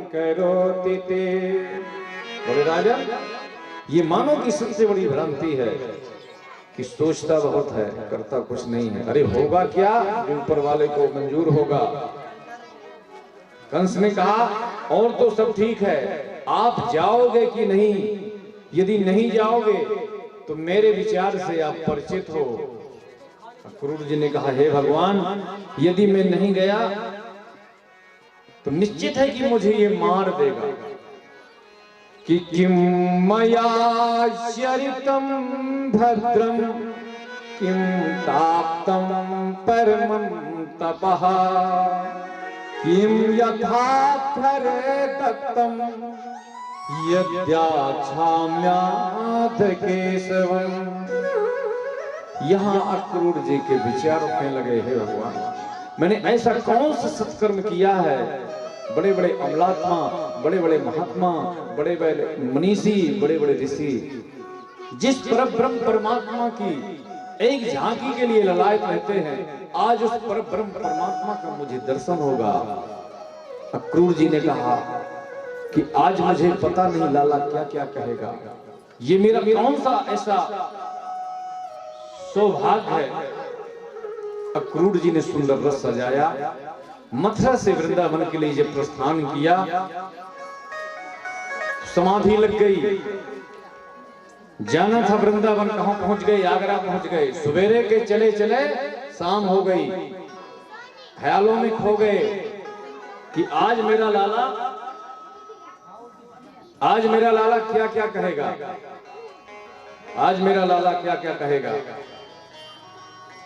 करोति ते। बोले राजन, ये मानव की सबसे बड़ी भ्रांति है कि सोचता बहुत है, करता कुछ नहीं है। अरे होगा क्या जो ऊपर वाले को मंजूर होगा। कंस ने कहा और तो सब ठीक है, आप जाओगे कि नहीं? यदि नहीं जाओगे तो मेरे विचार से आप परिचित हो। क्रूर जी ने कहा हे भगवान, यदि मैं नहीं गया तो निश्चित है कि मुझे ये मार देगा। कि किम मया चरितम भद्रम किम ताप्तम परमं तपः किम यथार्थरे दत्तम यद्याच्छाम्याथ केशवम। यहाँ अक्रूर जी के विचार उठने लगे, हे भगवान, मैंने ऐसा कौन सा सत्कर्म किया है? बड़े बड़े अमलात्मा, बड़े बड़े महात्मा, बड़े बड़े मनीषी, बड़े बड़े ऋषि जिस परब्रह्म परमात्मा की एक झांकी के लिए ललायत रहते हैं, आज उस परब्रह्म परमात्मा का मुझे दर्शन होगा। अक्रूर जी ने कहा कि आज मुझे पता नहीं लाला क्या क्या कहेगा, ये मेरा कौन सा ऐसा सौभाग्य है। अक्रूर जी ने सुंदर रथ सजाया, मथुरा से वृंदावन के लिए जब प्रस्थान किया, समाधि लग गई। जाना था वृंदावन, कहां पहुंच गए? आगरा पहुंच गए। सवेरे के चले चले शाम हो गई। ख्यालों में खो गए कि आज मेरा लाला क्या क्या कहेगा, आज मेरा लाला क्या क्या कहेगा,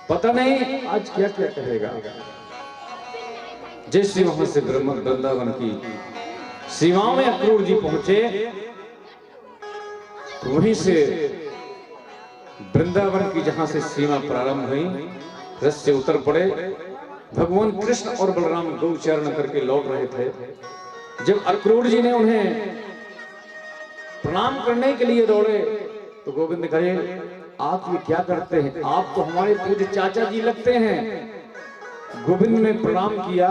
पता नहीं आज क्या क्या कहेगा। जैसे वहां से वृंदावन की सीमाओं में अक्रूर जी पहुंचे, तो वहीं से वृंदावन की जहां से सीमा प्रारंभ हुई, रथ से उतर पड़े। भगवान कृष्ण और बलराम गौचरण करके लौट रहे थे। जब अक्रूर जी ने उन्हें प्रणाम करने के लिए दौड़े तो गोविंद कहे आप ये क्या करते हैं? आप तो हमारे पूज्य चाचा जी लगते हैं। गोविंद ने प्रणाम किया।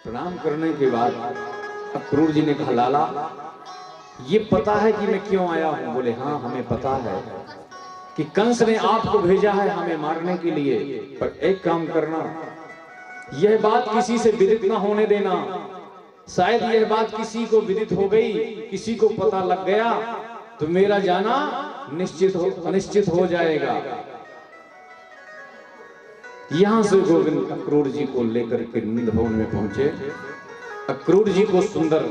प्रणाम करने के बाद अक्रूर जी ने कहा लाला, ये पता है कि मैं क्यों आया हूं? बोले हाँ, हमें पता है कि कंस ने आपको भेजा है हमें मारने के लिए, पर एक काम करना, यह बात किसी से विदित ना होने देना। शायद यह बात किसी को विदित हो गई, किसी को पता लग गया तो मेरा जाना अनिश्चित हो जाएगा। यहां से गोविंद अक्रूर जी को लेकर के नंद भवन में पहुंचे। अक्रूर जी को सुंदर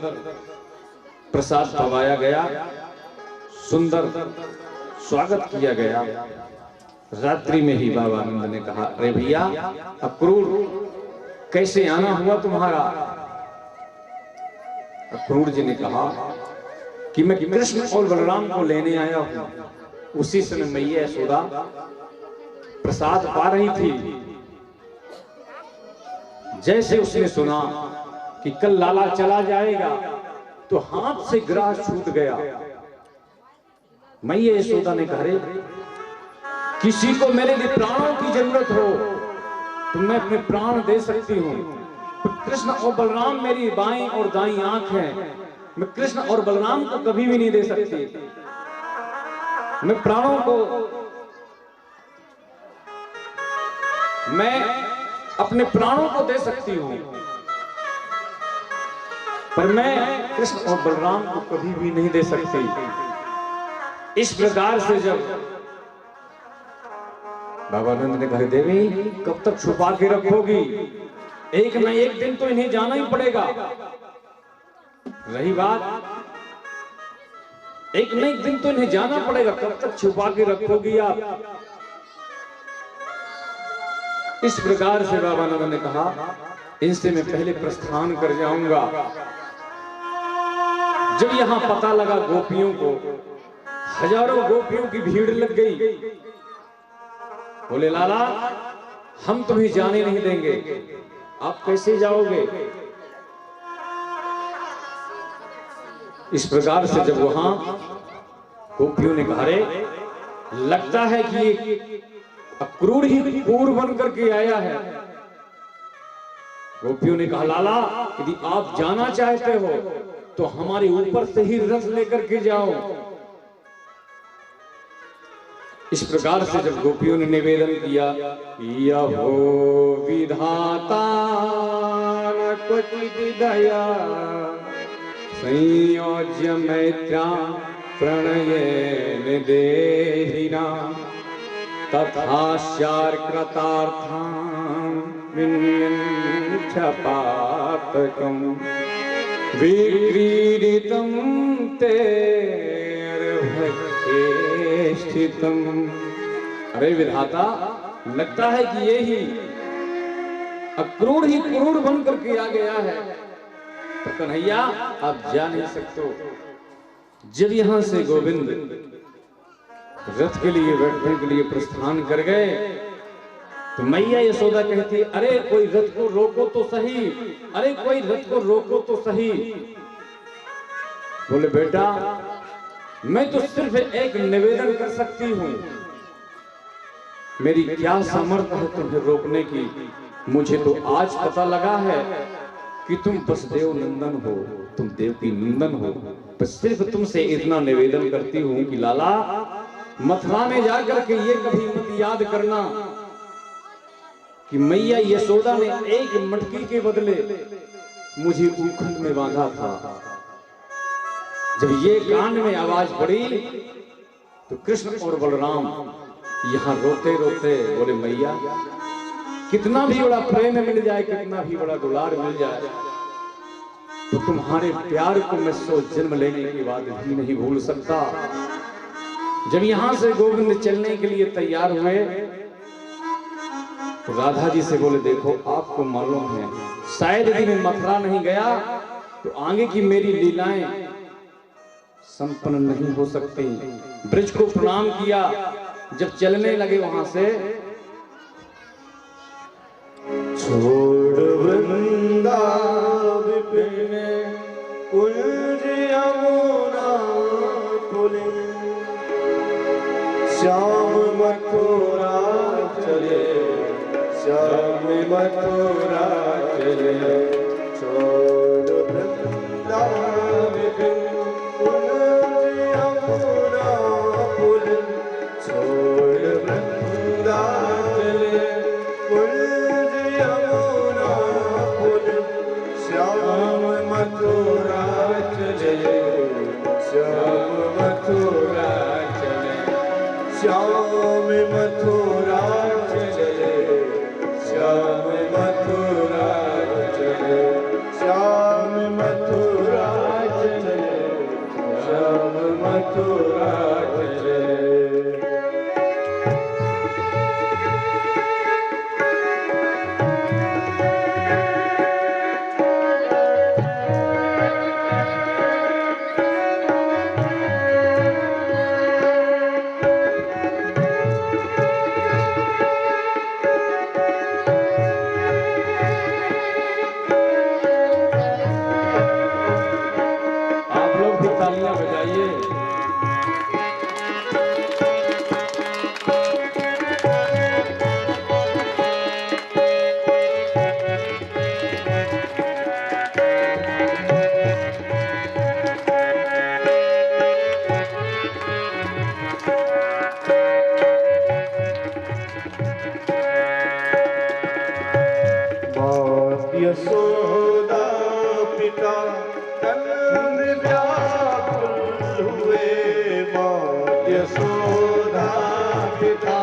प्रसाद पवाया गया, सुंदर स्वागत किया गया। रात्रि में ही बाबा नंद ने कहा अरे भैया अक्रूर, कैसे आना हुआ तुम्हारा? अक्रूर जी ने कहा कि मैं कृष्ण और बलराम को लेने आया हूं। उसी समय मैया यशोदा प्रसाद पा रही थी। जैसे उसने सुना कि कल लाला चला जाएगा तो हाथ से ग्रास छूट गया। मैया यशोदा ने कहा किसी को मेरे लिए प्राणों की जरूरत हो तो मैं अपने प्राण दे सकती हूँ। कृष्ण और बलराम मेरी बाईं और दाईं आंख है, मैं कृष्ण और बलराम को कभी भी नहीं दे सकती। मैं प्राणों को, मैं अपने प्राणों को दे सकती हूँ, पर मैं कृष्ण और बलराम को कभी भी नहीं दे सकती। इस प्रकार से जब बाबा नंद ने कहा देवी कब तक छुपा के रखोगी? एक न एक दिन तो इन्हें जाना ही पड़ेगा। रही बात, एक न एक दिन तो इन्हें जाना पड़ेगा, कब तक छुपा के रखोगी आप? इस प्रकार से बाबा नंद ने कहा इनसे मैं पहले प्रस्थान कर जाऊंगा। जब यहां पता लगा गोपियों को, हजारों गोपियों की भीड़ लग गई। बोले लाला हम तुम्हें जाने नहीं देंगे, आप कैसे जाओगे? इस प्रकार से जब वहां गोपियों ने कहा लगता है कि अक्रूर ही क्रूर बन करके आया है, गोपियों ने कहा लाला यदि आप जाना चाहते हो तो हमारे ऊपर से ही रथ लेकर के जाओ। इस प्रकार से जब गोपियों ने निवेदन किया, यहो विधाता न क्वचित् दया संयोज्य मैत्रा प्रणयेन देहिना तथा शार्कृतार्थां विन्यञ्च पातकं विक्रीडितं तेर्भक्ते स्थितम्। अरे विधाता, लगता है कि ये ही अक्रूर ही क्रूर बन करके आ गया है, तो कन्हैया आप जा नहीं सकते। जब यहां से गोविंद रथ के लिए बैठने के लिए प्रस्थान कर गए तो मैया यशोदा कहती, अरे कोई रथ को रोको तो सही, अरे कोई रथ को रोको तो सही। बोले बेटा मैं तो सिर्फ एक निवेदन कर सकती हूं, मेरी क्या सामर्थ्य है तुम्हें रोकने की। मुझे तो आज पता लगा है कि तुम वसुदेव नंदन हो, तुम देवकी नंदन हो। बस सिर्फ तुमसे इतना निवेदन करती हूं कि लाला मथुरा में जाकर के ये कभी मत याद करना कि मैया यशोदा ने एक मटकी के बदले मुझे उखंड में बांधा था। जब ये कान में आवाज पड़ी तो कृष्ण और बलराम यहां रोते रोते बोले मैया कितना भी बड़ा प्रेम मिल जाए, कितना भी बड़ा दुलार मिल जाए, तो तुम्हारे प्यार को मैं 100 जन्म लेने के बाद भी नहीं भूल सकता। जब यहां से गोविंद चलने के लिए तैयार हुए तो राधा जी से बोले देखो आपको मालूम है शायद यदि मैं मथुरा नहीं गया तो आगे की मेरी लीलाएं संपन्न नहीं हो सकती। ब्रज को प्रणाम किया, जब चलने लगे वहां से, छोड़ वृंदा विपिन कुंज यमुना पुलिन श्याम मथुरा चले, श्याम मथुरा चले। छोड़ वृंदा विपिन कुंज यमुना पुलिन, छोड़ वृंदा चले कुंज यमुना पुलिन श्याम मथुरा चले, श्याम मथुरा चले, श्याम मथुरा चले, श्याम मथुरा चले, श्याम मथुरा चले, श्याम मथुरा चले। यशोदा पिता नंद व्याकुल हुए, माँ यशोदा पिता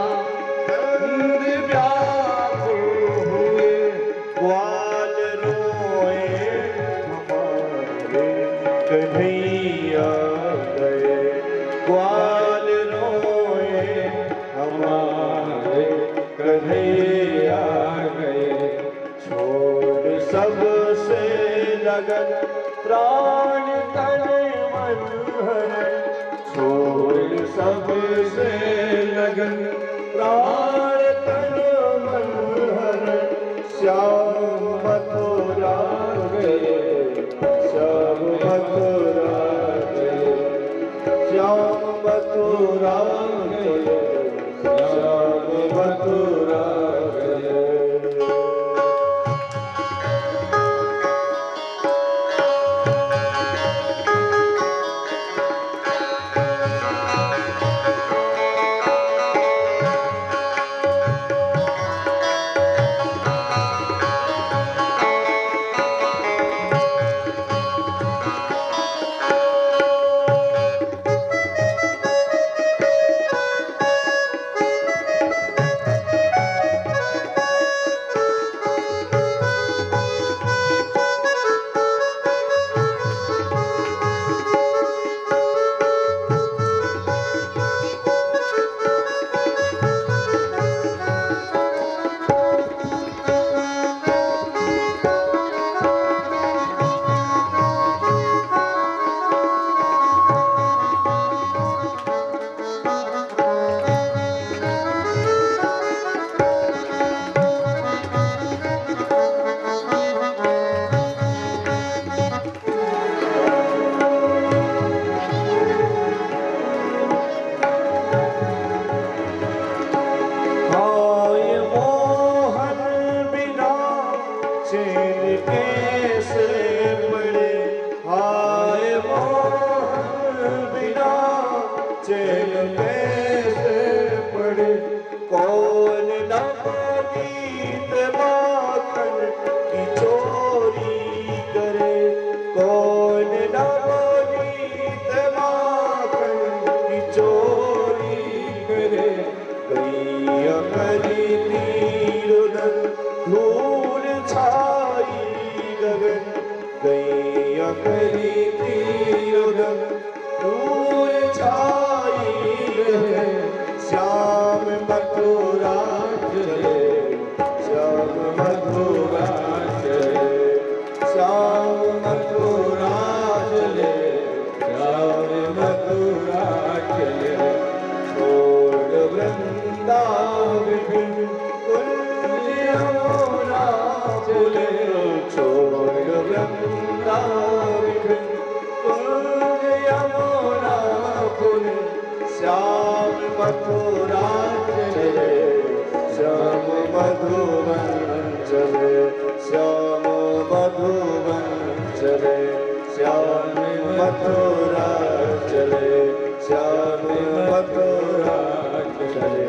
नंद व्याकुल हुए। ग्वाल रोए हमारे कन्हैया गए, ग्वाल रोए हमारे कन्हैया गए। छोड़ सबसे लगन प्राण तन मन हर, छोड़ सबसे लगन प्राण तन मन हर। श्याम मथुरा गए, श्याम मथुरा गए, श्याम मथुरा गए, श्याम मथुरा गए। कैया करी तीर दूर छाई रहे, श्याम मथुरा चले, श्याम मथुरा चले, श्याम मथुरा चले, श्याम मथुरा चले। छोड़ वृंदावन कुंज यमुना चले, छोड़ वृंदावन कुंज यमुना चले, श्याम मथुरा चले, श्याम मधुबन चले, श्याम मधुबन चले, श्याम मथुरा चले, श्याम मथुरा चले।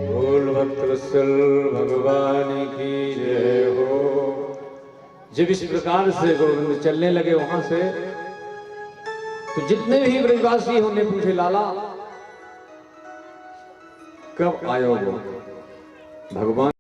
बोल भक्तवत्सल भगवान की जय हो। जब इस प्रकार से गोविंद चलने लगे वहां से, तो जितने भी ब्रजवासी होने पूछे, लाला कब आयोगे? भगवान